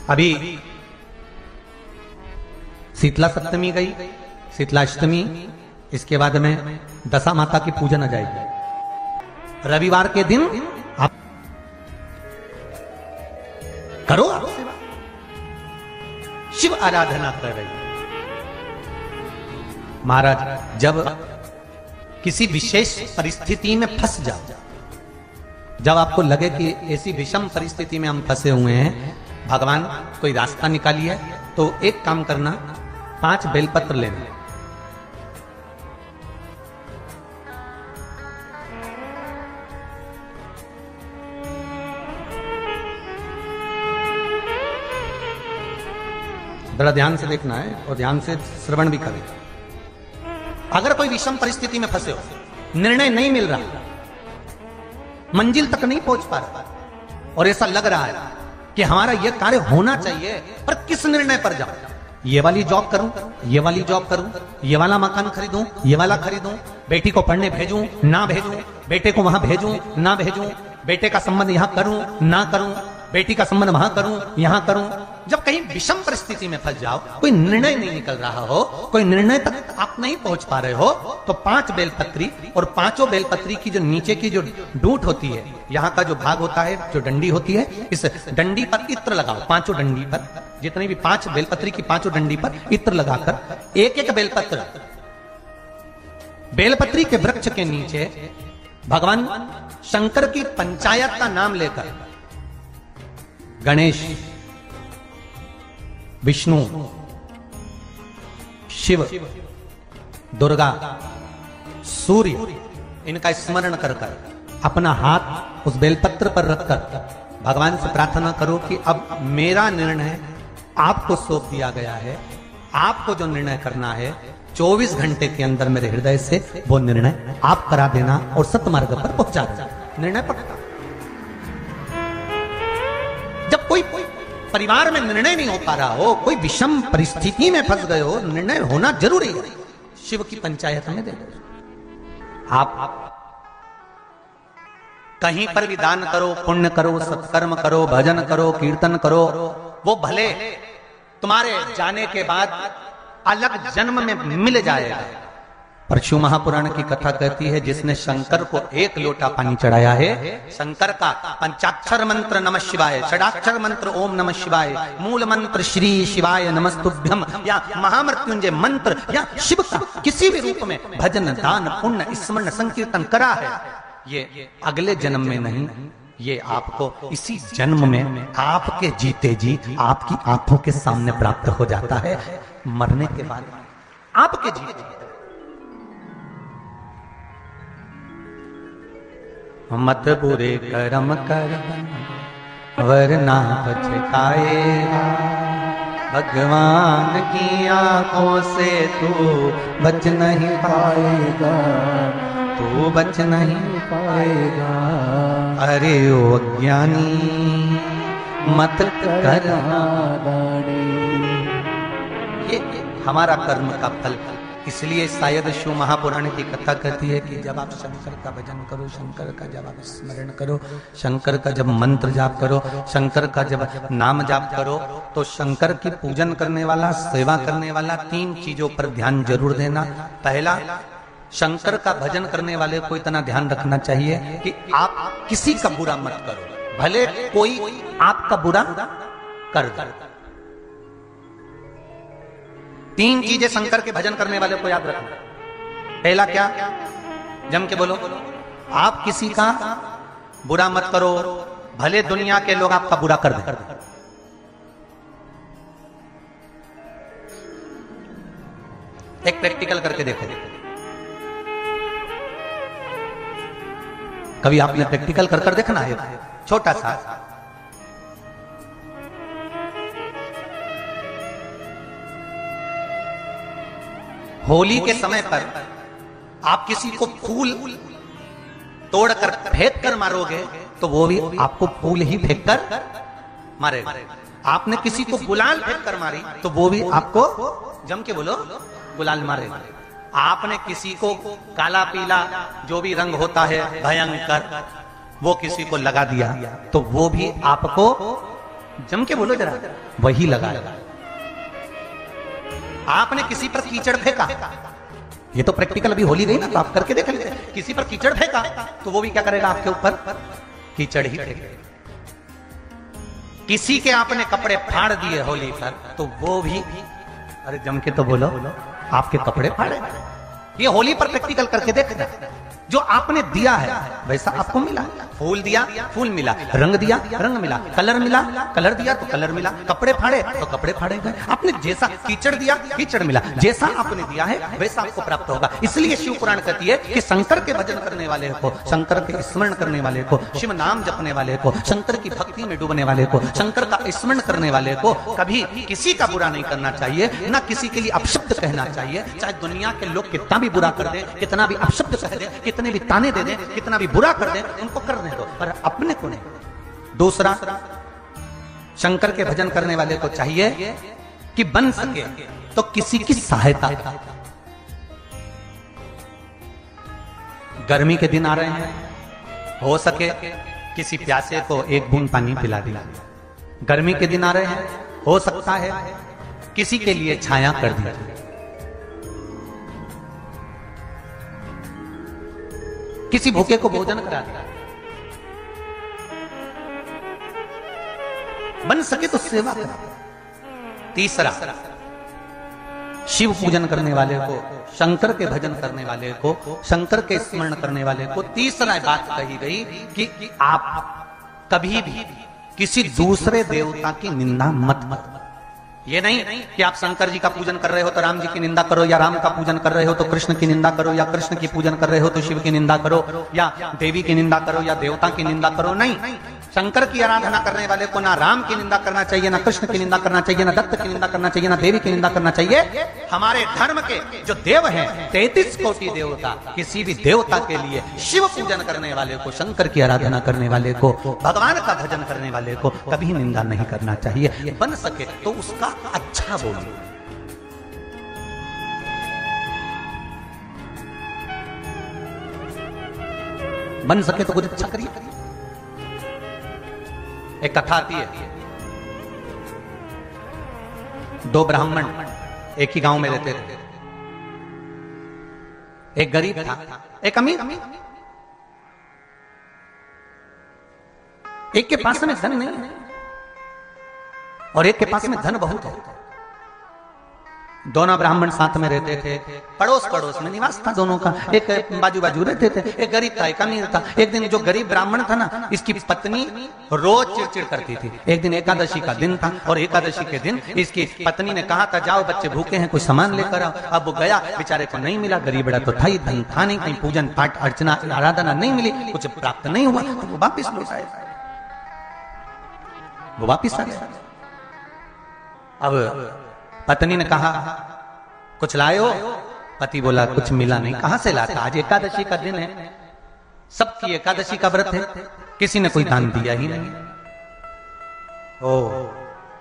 अभी शीतला सप्तमी गई, शीतलाष्टमी, इसके बाद में दशा माता की पूजन आ जाएगी। रविवार के दिन आप करो, शिव आराधना कर रही। महाराज जब किसी विशेष परिस्थिति में फंस जाओ, जब आपको लगे कि ऐसी विषम परिस्थिति में हम फंसे हुए हैं, भगवान कोई रास्ता निकालिए, तो एक काम करना, 5 बेलपत्र लेना, बड़ा ध्यान से देखना है और ध्यान से श्रवण भी करें। अगर कोई विषम परिस्थिति में फंसे हो, निर्णय नहीं मिल रहा, मंजिल तक नहीं पहुंच पा रहा, और ऐसा लग रहा है कि हमारा यह कार्य होना चाहिए, पर किस निर्णय पर जाऊं? ये वाली जॉब करूं, ये वाली जॉब करूं, ये वाला मकान खरीदूं, ये वाला खरीदूं, बेटी को पढ़ने भेजूं ना भेजूं, बेटे को वहां भेजूं ना भेजूं, बेटे का संबंध यहां करूं ना करूं, बेटी का संबंध वहां करूं यहां करूं। जब कहीं विषम परिस्थिति में फंस जाओ, कोई निर्णय नहीं निकल रहा हो, कोई निर्णय तक आप नहीं पहुंच पा रहे हो, तो 5 बेलपत्री, और 5 बेलपत्री की जो नीचे की जो डूट होती है, यहाँ का जो भाग होता है, जो डंडी होती है, इस डंडी पर इत्र लगाओ। 5 डंडी पर, जितनी भी 5 बेलपत्री की 5 डंडी पर इत्र लगाकर एक बेलपत्र, बेलपत्री के वृक्ष के नीचे भगवान शंकर की पंचायत का नाम लेकर, गणेश, विष्णु, शिव, दुर्गा, सूर्य, इनका स्मरण कर कर अपना हाथ उस बेलपत्र पर रखकर भगवान से प्रार्थना करो कि अब मेरा निर्णय आपको सौंप दिया गया है, आपको जो निर्णय करना है 24 घंटे के अंदर मेरे हृदय से वो निर्णय आप करा देना और सतमार्ग पर पहुंचा देना। निर्णय पक्का। जब कोई परिवार में निर्णय नहीं हो पा रहा हो, कोई विषम परिस्थिति में फंस गए हो, निर्णय होना जरूरी है, शिव की पंचायत में दे दो। आप कहीं पर भी दान करो, पुण्य करो, सत्कर्म करो, भजन करो, कीर्तन करो, वो भले तुम्हारे जाने के बाद अलग जन्म में मिल जाएगा, पर शिव महापुराण की कथा कहती है, जिसने शंकर को 1 लोटा पानी चढ़ाया है, शंकर का पंचाक्षर मंत्र नमः शिवाय, षडाक्षर मंत्र ओम नमः शिवाय, मूल मंत्र श्री शिवाय नमस्तुभ्यम, या महामृत्युंजय मंत्र, या शिव का किसी भी रूप में भजन, दान, पुण्य, स्मरण, संकीर्तन करा है, ये अगले जन्म में नहीं, ये आपको इसी जन्म में आपके जीते जी आपकी आंखों के सामने प्राप्त हो जाता है। मरने के बाद आपके जीते मत बुरे कर्म कर वरना पछताएगा, भगवान की आंखों से तू बच नहीं पाएगा, तू बच नहीं पाएगा। अरे ओ अज्ञानी मत करना, ये हमारा कर्म का फल। इसलिए शायद शिव महापुराण की कथा कहती है कि जब आप शंकर का भजन करो, शंकर का जब आप स्मरण करो, शंकर का जब मंत्र जाप करो, शंकर का जब नाम जाप करो, तो शंकर की पूजन करने वाला, सेवा करने वाला 3 चीजों पर ध्यान जरूर देना। पहला, शंकर का भजन करने वाले को इतना ध्यान रखना चाहिए कि आप किसी का बुरा मत करो, भले कोई आपका बुरा कर दे। 3 चीजें शंकर के भजन करने वाले को याद रखना। पहला क्या? जम के बोलो, आप किसी का बुरा मत करो, भले दुनिया के लोग आपका बुरा कर दें। एक प्रैक्टिकल करके देखो। कभी आपने प्रैक्टिकल कर देखना है, छोटा सा। होली के समय पर आप किसी को फूल तोड़कर फेंक कर मारोगे तो वो भी आपको फूल ही फेंक कर मारेगा। आपने किसी को गुलाल फेंक कर मारी तो वो भी आपको, जम के बोलो, गुलाल मारेगा। आपने किसी को काला पीला जो भी रंग होता है भयंकर, वो किसी को लगा दिया तो वो भी आपको जम के बोलो जरा, वही लगाएगा। आपने किसी पर कीचड़ फेंका, ये तो प्रैक्टिकल अभी होली गई ना, तो आप करके देख लीजिए। किसी पर कीचड़ फेंका तो वो भी क्या करेगा, आपके ऊपर कीचड़ ही फेंकेगा। किसी के आपने कपड़े फाड़ दिए होली पर, तो वो भी, अरे जम के तो बोलो, आपके कपड़े फाड़े। ये होली पर प्रैक्टिकल करके देखना। जो आपने दिया है वैसा आपको मिला। फूल दिया, फूल मिला। रंग दिया, रंग मिला। कलर मिला, कलर दिया तो कलर मिला। कपड़े फाड़े तो कपड़े फाड़े गए। आपने जैसा कीचड़ दिया, कीचड़ मिला। जैसा आपने दिया है वैसा आपको प्राप्त होगा। इसलिए शिव पुराण कहती है कि शंकर के भजन करने वाले को, शंकर के स्मरण करने वाले को, शिव नाम जपने वाले को, शंकर की भक्ति में डूबने वाले को, शंकर का स्मरण करने वाले को कभी किसी का बुरा नहीं करना चाहिए, ना किसी के लिए अपशब्द कहना चाहिए। चाहे दुनिया के लोग कितना भी बुरा कर दे, कितना भी अपशब्द कह दे, कितने भी ताने दे दे, कितना भी बुरा कर दे, उनको करने दो, पर अपने को नहीं। दूसरा, शंकर के भजन करने वाले को चाहिए कि बन सके तो किसी की सहायता। गर्मी के दिन आ रहे हैं, हो सके किसी प्यासे को एक बूंद पानी पिला दिला। गर्मी के दिन आ रहे हैं, हो सकता है किसी के लिए छाया कर दिया। किसी भूखे को भोजन करा दिया। बन सके तो सेवा करा। तीसरा, शिव पूजन करने वाले को, शंकर के भजन करने वाले को, शंकर के स्मरण करने वाले को तीसरा बात कही गई कि आप कभी भी किसी दूसरे देवता की निंदा मत। ये नहीं कि आप शंकर जी का पूजन कर रहे हो तो राम जी की निंदा करो, या राम का पूजन कर रहे हो तो कृष्ण की निंदा करो, या कृष्ण की पूजन कर रहे हो तो शिव की निंदा करो, या देवी की निंदा करो, या देवता की निंदा करो। नहीं, शंकर की आराधना करने वाले को ना राम की निंदा करना चाहिए, ना कृष्ण की निंदा करना चाहिए, ना दत्त की निंदा करना चाहिए, ना देवी की निंदा करना चाहिए। हमारे धर्म के जो देव हैं, 33 कोटि देवता, किसी भी देवता के लिए शिव पूजन करने वाले को, शंकर की आराधना करने वाले को, भगवान का भजन करने वाले को कभी निंदा नहीं करना चाहिए। बन सके तो उसका अच्छा बोलिए। बन सके तो कुछ अच्छा करिए। एक कथा आती है, दो ब्राह्मण एक ही गांव में रहते थे। एक गरीब था, एक अमीर। एक के पास में धन नहीं है और एक के पास में धन बहुत है। दोनों ब्राह्मण साथ में रहते थे, पड़ोस पड़ोस में निवास था दोनों का, एक बाजू बाजू रहते थे। एक गरीब था, एक अमीर था। एक दिन जो गरीब ब्राह्मण था ना, इसकी पत्नी रोज चिड़चिड़ करती थी। एक दिन एकादशी का दिन था और एकादशी के दिन इसकी पत्नी ने कहा था, जाओ बच्चे भूखे हैं, कोई सामान लेकर आओ। अब वो गया, बेचारे को नहीं मिला। गरीब बड़ा तो था ही, धन था नहीं, कहीं पूजन पाठ अर्चना आराधना नहीं मिली, कुछ प्राप्त नहीं हुआ, तो वो वापिस लौट आए। वो वापिस आ गया। अब पत्नी ने कहा, कुछ लाए हो? पति बोला, कुछ मिला नहीं। कहां से लाता? आज एकादशी का दिन है, सबकी एकादशी का व्रत है, किसी ने कोई दान दिया ही नहीं। ओ,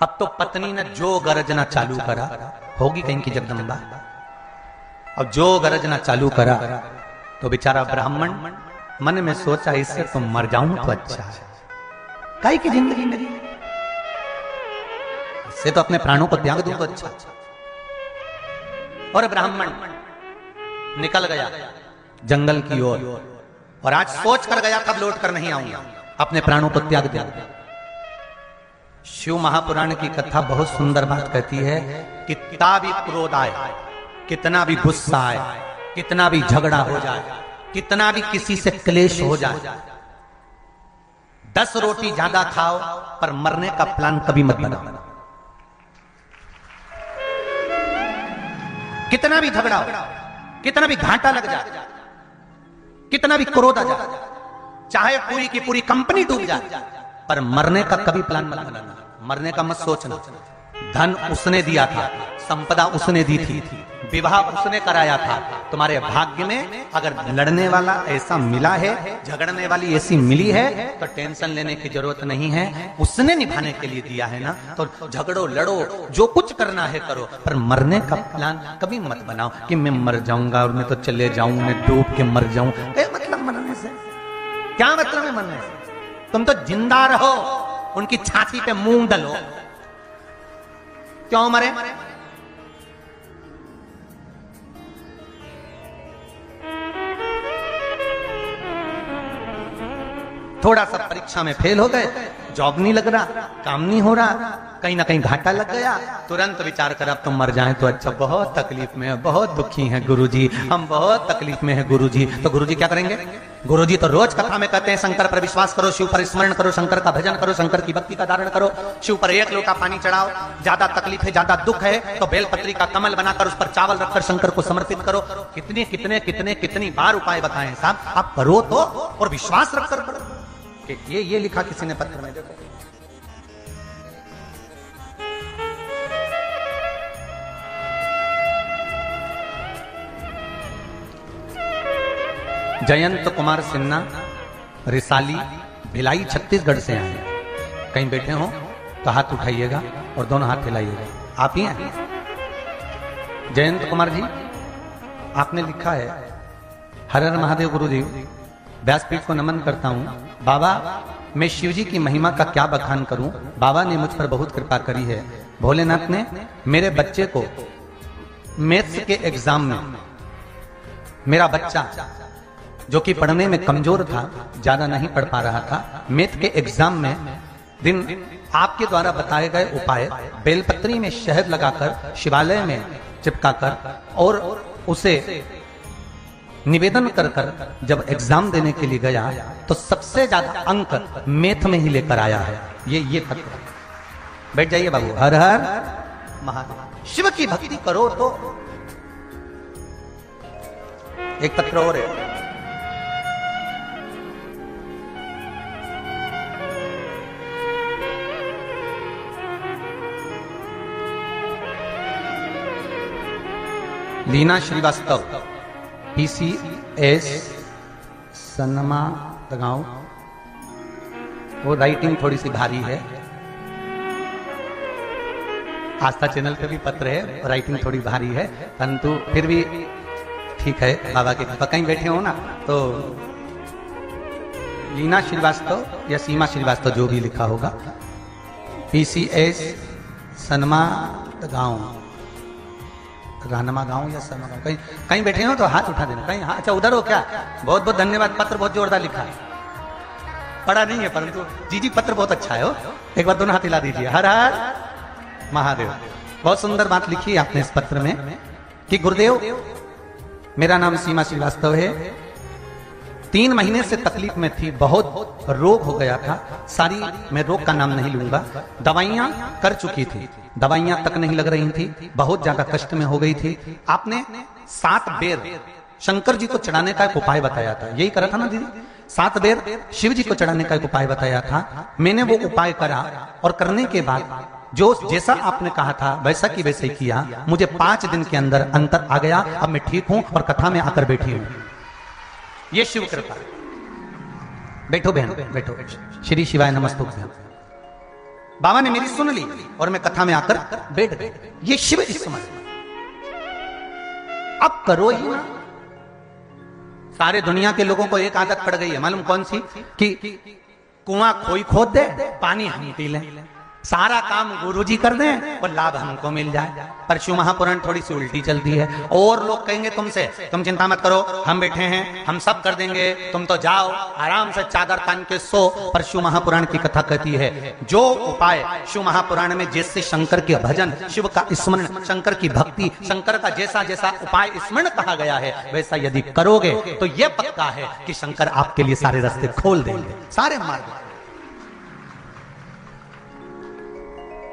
अब तो पत्नी ने जो गरजना चालू करा, होगी कहीं की जगदम्बा। अब जो गरजना चालू करा तो बेचारा ब्राह्मण मन में सोचा, इससे तो मर जाऊं तो अच्छा है, काहे की जिंदगी मेरी, से तो अपने प्राणों को त्याग दूं तो अच्छा। और ब्राह्मण निकल गया जंगल की ओर, और आज सोच कर गया कब लौट कर नहीं आऊंगा, अपने प्राणों को त्याग दिया। शिव महापुराण की कथा बहुत सुंदर बात कहती है, कितना भी क्रोध आए, कितना भी गुस्सा आए, कितना भी झगड़ा हो जाए, कितना भी किसी से क्लेश हो जाए, 10 रोटी ज्यादा खाओ पर मरने का प्लान कभी मत बनाओ। कितना भी झगड़ा हो, कितना भी घाटा लग जाए, कितना भी क्रोध आ जाए, चाहे पूरी की पूरी कंपनी डूब जाए, पर मरने का कभी प्लान मत बनाना, मरने का मत सोचना। धन उसने दिया था, संपदा उसने दी थी, विवाह उसने कराया था। तुम्हारे भाग्य में अगर लड़ने वाला ऐसा मिला है, झगड़ने वाली ऐसी मिली है, तो टेंशन लेने की जरूरत नहीं है। उसने निभाने के लिए दिया है ना, तो झगड़ो, लड़ो, जो कुछ करना है करो, पर मरने का प्लान कभी मत बनाओ कि मैं मर जाऊंगा और मैं तो चले जाऊं, मैं डूब के मर जाऊं। क्या मतलब मरने से? क्या मतलब है मरने से? तुम तो जिंदा रहो, उनकी छाती पे मूंग डलो। क्यों मरे? थोड़ा सा परीक्षा में फेल हो गए, जॉब नहीं लग रहा, काम नहीं हो रहा, कहीं ना कहीं घाटा लग गया, तुरंत विचार कर अब तुम मर जाएं तो अच्छा, बहुत तकलीफ में है, बहुत दुखी हैं गुरुजी, हम बहुत तकलीफ में हैं गुरुजी। तो गुरुजी क्या करेंगे? गुरुजी तो रोज कथा में कहते हैं शंकर पर विश्वास करो, शिव पर स्मरण करो, शंकर का भजन करो, शंकर की भक्ति का धारण करो, शिव पर 1 लोटा पानी चढ़ाओ, ज्यादा तकलीफ है, ज्यादा दुख है तो बेलपत्री का कमल बनाकर उस पर चावल रखकर शंकर को समर्पित करो। कितनी बार उपाय बताए साहब, आप करो तो और विश्वास रखकर करो। ये लिखा किसी ने पत्र में, देखो जयंत कुमार सिन्हा, रिसाली, भिलाई, छत्तीसगढ़ से आए। कहीं बैठे हो तो हाथ उठाइएगा और दोनों हाथ हिलाइएगा। आप ही हैं जयंत कुमार जी? आपने लिखा है, हर हर महादेव गुरुजी, व्यासपीठ को नमन करता हूं। बाबा, मैं शिव जी की महिमा का क्या बखान करूं, बाबा ने मुझ पर बहुत कृपा करी है। भोलेनाथ ने मेरे बच्चे को मैथ्स के एग्जाम में, मेरा बच्चा जो कि पढ़ने में कमजोर था, ज्यादा नहीं पढ़ पा रहा था, मैथ के एग्जाम में दिन आपके द्वारा बताए गए उपाय, बेलपत्री में शहद लगाकर शिवालय में चिपकाकर और उसे निवेदन कर जब एग्जाम देने के लिए गया तो सबसे ज्यादा अंक मैथ में ही लेकर आया है। ये पत्र। बैठ जाइए बाबू। हर हर महादेव। शिव की भक्ति करो तो एक पत्र और है। लीना श्रीवास्तव, PCS सनमा गांव। वो राइटिंग थोड़ी सी भारी है, आस्था चैनल पे भी पत्र है, राइटिंग थोड़ी भारी है, परंतु फिर भी ठीक है, बाबा के कहीं बैठे हो ना तो लीना श्रीवास्तव या सीमा श्रीवास्तव जो भी लिखा होगा, PCS सनमा गांव, रानमा गांव या सनमा गांव, कहीं बैठे हो तो हाथ उठा देना। कहीं हाँ, अच्छा उधर हो क्या? बहुत बहुत धन्यवाद, पत्र बहुत जोरदार लिखा है, पढ़ा नहीं है परंतु जी पत्र बहुत अच्छा है। हो एक बार दोनों हाथ हिला दीजिए। हर हर महादेव। बहुत सुंदर बात लिखी है आपने इस पत्र में कि गुरुदेव, मेरा नाम सीमा श्रीवास्तव है, 3 महीने से तकलीफ में थी, बहुत रोग हो गया था, सारी मैं रोग का नाम नहीं लूंगा, दवाइयां कर चुकी थी, दवाइयां तक नहीं लग रही थी, बहुत ज्यादा कष्ट में हो गई थी। आपने 7 बेर शंकर जी को चढ़ाने का एक उपाय बताया था, यही करा था ना दीदी? 7 बेर शिव जी को चढ़ाने का एक उपाय बताया था। मैंने वो उपाय करा और करने के बाद जो जैसा आपने कहा था वैसा की वैसे ही किया। मुझे 5 दिन के अंदर अंतर आ गया, अब मैं ठीक हूं और कथा में आकर बैठी हूं। ये शिव कृपा। बैठो बहन, बैठो। श्री शिवाय नमस्तुभ्यं। बाबा ने मेरी सुन ली और मैं कथा में आकर बैठ गई। ये शिव इस समय अब करो ही ना। सारे दुनिया के लोगों को एक आदत पड़ गई है, मालूम कौन सी? कि कुआं कोई खोद दे, पानी हम पी लें, सारा काम गुरुजी कर दें और लाभ हमको मिल जाए। पर शिव महापुराण थोड़ी सी उल्टी चलती है। और लोग कहेंगे तुमसे, तुम चिंता मत करो, हम बैठे हैं, हम सब कर देंगे, तुम तो जाओ आराम से चादर तान के सो। पर शिव महापुराण की कथा कहती है, जो उपाय शिव महापुराण में जैसे शंकर के भजन, शिव का स्मरण, शंकर की भक्ति, शंकर का जैसा जैसा उपाय स्मरण कहा गया है, वैसा यदि करोगे तो यह पक्का है कि शंकर आपके लिए सारे रास्ते खोल देंगे, सारे मार्ग।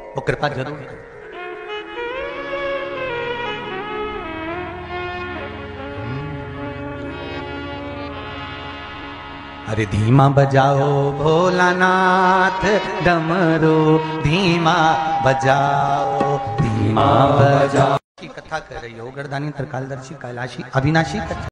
वो कृपा जरूर है। अरे धीमा बजाओ भोलानाथ डमरू, धीमा बजाओ, धीमा बजाओ। की कथा कर रही हो गर्दानी त्रिकालदर्शी कैलाशी अविनाशी कथा।